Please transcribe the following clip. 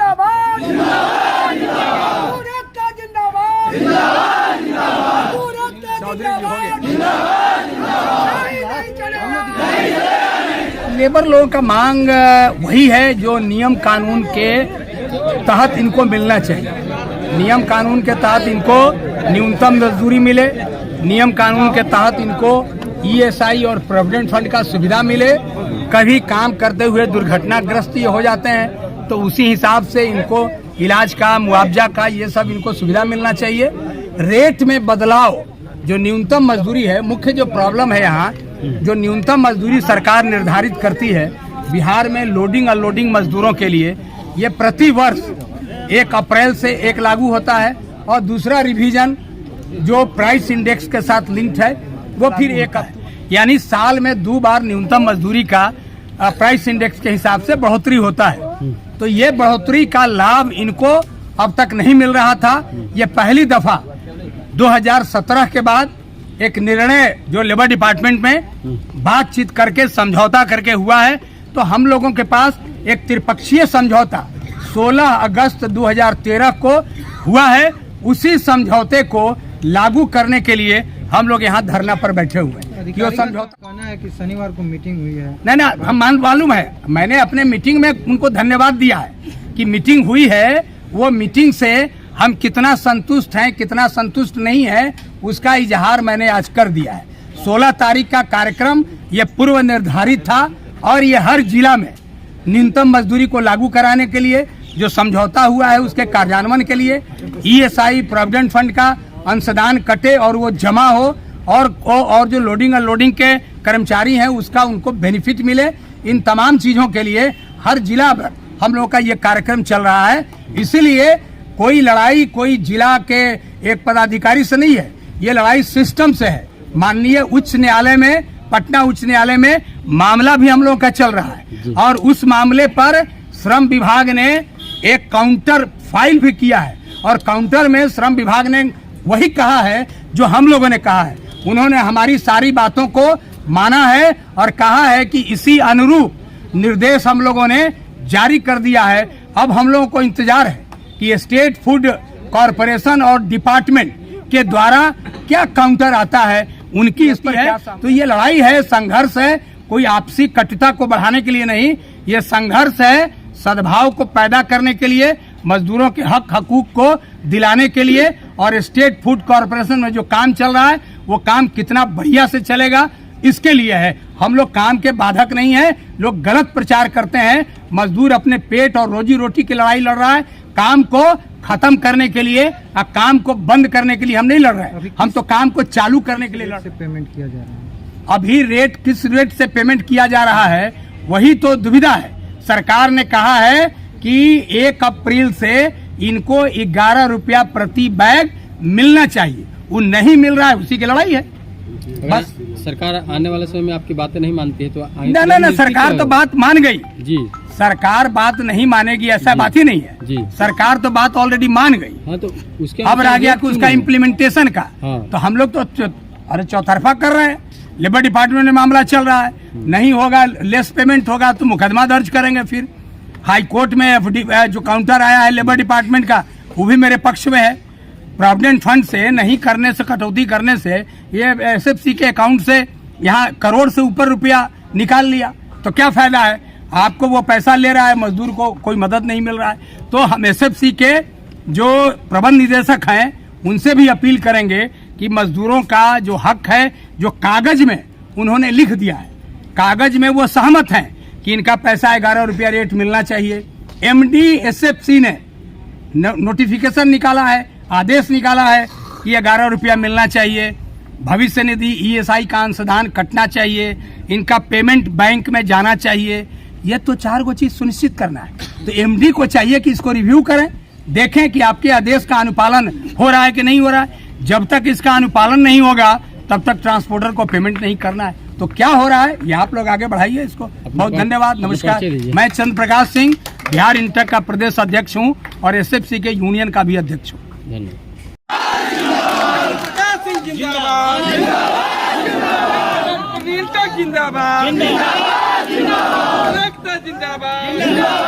जिंदाबाद पूरे एकता जिंदाबाद पूरे एकता जिंदाबाद। लेबर लोगों का मांग वही है जो नियम कानून के तहत इनको मिलना चाहिए। नियम कानून के तहत इनको न्यूनतम मजदूरी मिले, नियम कानून के तहत इनको ईएसआई और प्रोविडेंट फंड का सुविधा मिले। कभी काम करते हुए दुर्घटनाग्रस्त ये हो जाते हैं तो उसी हिसाब से इनको इलाज का, मुआवजा का, ये सब इनको सुविधा मिलना चाहिए। रेट में बदलाव, जो न्यूनतम मजदूरी है, मुख्य जो प्रॉब्लम है यहाँ, जो न्यूनतम मजदूरी सरकार निर्धारित करती है बिहार में लोडिंग अनलोडिंग मजदूरों के लिए, ये प्रति वर्ष 1 अप्रैल से 1 लागू होता है और दूसरा रिवीजन जो प्राइस इंडेक्स के साथ लिंक्ड है वो फिर 1, यानी साल में 2 बार न्यूनतम मजदूरी का प्राइस इंडेक्स के हिसाब से बढ़ोतरी होता है। तो ये बढ़ोतरी का लाभ इनको अब तक नहीं मिल रहा था। ये पहली दफा 2017 के बाद एक निर्णय जो लेबर डिपार्टमेंट में बातचीत करके समझौता करके हुआ है। तो हम लोगों के पास एक त्रिपक्षीय समझौता 16 अगस्त 2013 को हुआ है। उसी समझौते को लागू करने के लिए हम लोग यहाँ धरना पर बैठे हुए हैं। क्यों समझौता कहना है कि शनिवार को मीटिंग हुई है? नहीं ना, हम मालूम है, मैंने अपने मीटिंग में उनको धन्यवाद दिया है कि मीटिंग हुई है। वो मीटिंग से हम कितना संतुष्ट हैं, कितना संतुष्ट नहीं है, उसका इजहार मैंने आज कर दिया है। 16 तारीख का कार्यक्रम ये पूर्व निर्धारित था और ये हर जिला में न्यूनतम मजदूरी को लागू कराने के लिए जो समझौता हुआ है उसके कार्यान्वयन के लिए ईएसआई प्रोविडेंट फंड का अंशदान कटे और वो जमा हो और जो लोडिंग अनलोडिंग के कर्मचारी हैं उसका उनको बेनिफिट मिले। इन तमाम चीजों के लिए हर जिला पर हम लोगों का ये कार्यक्रम चल रहा है। इसीलिए कोई लड़ाई कोई जिला के एक पदाधिकारी से नहीं है, ये लड़ाई सिस्टम से है। माननीय उच्च न्यायालय में, पटना उच्च न्यायालय में मामला भी हम लोगों का चल रहा है और उस मामले पर श्रम विभाग ने एक काउंटर फाइल भी किया है और काउंटर में श्रम विभाग ने वही कहा है जो हम लोगों ने कहा है। उन्होंने हमारी सारी बातों को माना है और कहा है कि इसी अनुरूप निर्देश हम लोगों ने जारी कर दिया है। अब हम लोगों को इंतजार है कि स्टेट फूड कॉरपोरेशन और डिपार्टमेंट के द्वारा क्या काउंटर आता है, उनकी इस पर है। तो ये लड़ाई है, संघर्ष है, कोई आपसी कटुता को बढ़ाने के लिए नहीं, ये संघर्ष है सद्भाव को पैदा करने के लिए, मजदूरों के हक हकूक को दिलाने के लिए। और स्टेट फूड कॉरपोरेशन में जो काम चल रहा है वो काम कितना बढ़िया से चलेगा इसके लिए है। हम लोग काम के बाधक नहीं है। लोग गलत प्रचार करते हैं, मजदूर अपने पेट और रोजी रोटी की लड़ाई लड़ रहा है। काम को खत्म करने के लिए और काम को बंद करने के लिए हम नहीं लड़ रहे हैं, हम तो काम को चालू करने के लिए लड़ रहे हैं। पेमेंट किया जा रहा है अभी रेट किस रेट से पेमेंट किया जा रहा है वही तो दुविधा है। सरकार ने कहा है कि 1 अप्रैल से इनको 11 रुपया प्रति बैग मिलना चाहिए, वो नहीं मिल रहा है, उसी की लड़ाई है बस। सरकार आने वाले समय में आपकी बातें नहीं मानती है तो ना सरकार तो बात मान गई जी। सरकार बात नहीं मानेगी ऐसा बात ही नहीं है जी। सरकार तो बात ऑलरेडी मान गई। हाँ, तो उसके अब रह गया कि उसका इम्प्लीमेंटेशन का। हाँ। तो हम लोग तो अरे चौतरफा कर रहे हैं। लेबर डिपार्टमेंट में मामला चल रहा है, नहीं होगा, लेस पेमेंट होगा तो मुकदमा दर्ज करेंगे। फिर हाई कोर्ट में जो काउंटर आया है लेबर डिपार्टमेंट का वो भी मेरे पक्ष में है। प्रोविडेंट फंड से नहीं करने से, कटौती करने से, ये एसएफसी के अकाउंट से यहाँ करोड़ से ऊपर रुपया निकाल लिया तो क्या फायदा है? आपको वो पैसा ले रहा है, मजदूर को कोई मदद नहीं मिल रहा है। तो हम एसएफसी के जो प्रबंध निदेशक हैं उनसे भी अपील करेंगे कि मजदूरों का जो हक है, जो कागज में उन्होंने लिख दिया है, कागज में वो सहमत हैं कि इनका पैसा 11 रुपया रेट मिलना चाहिए। एमडी एसएफसी ने नोटिफिकेशन निकाला है, आदेश निकाला है कि 11 रुपया मिलना चाहिए। भविष्य निधि ईएसआई का अंशदान कटना चाहिए, इनका पेमेंट बैंक में जाना चाहिए। ये तो 4 गो चीज सुनिश्चित करना है। तो एमडी को चाहिए कि इसको रिव्यू करें, देखें कि आपके आदेश का अनुपालन हो रहा है कि नहीं हो रहा है। जब तक इसका अनुपालन नहीं होगा तब तक ट्रांसपोर्टर को पेमेंट नहीं करना है। तो क्या हो रहा है ये आप लोग आगे बढ़ाइए इसको। बहुत धन्यवाद, नमस्कार। मैं चंद्र प्रकाश सिंह बिहार इंटक का प्रदेश अध्यक्ष हूँ और एसएफसी के यूनियन का भी अध्यक्ष हूँ। धन्यवाद। जिंदाबाद जिंदाबाद जिंदाबाद जिंदाबाद।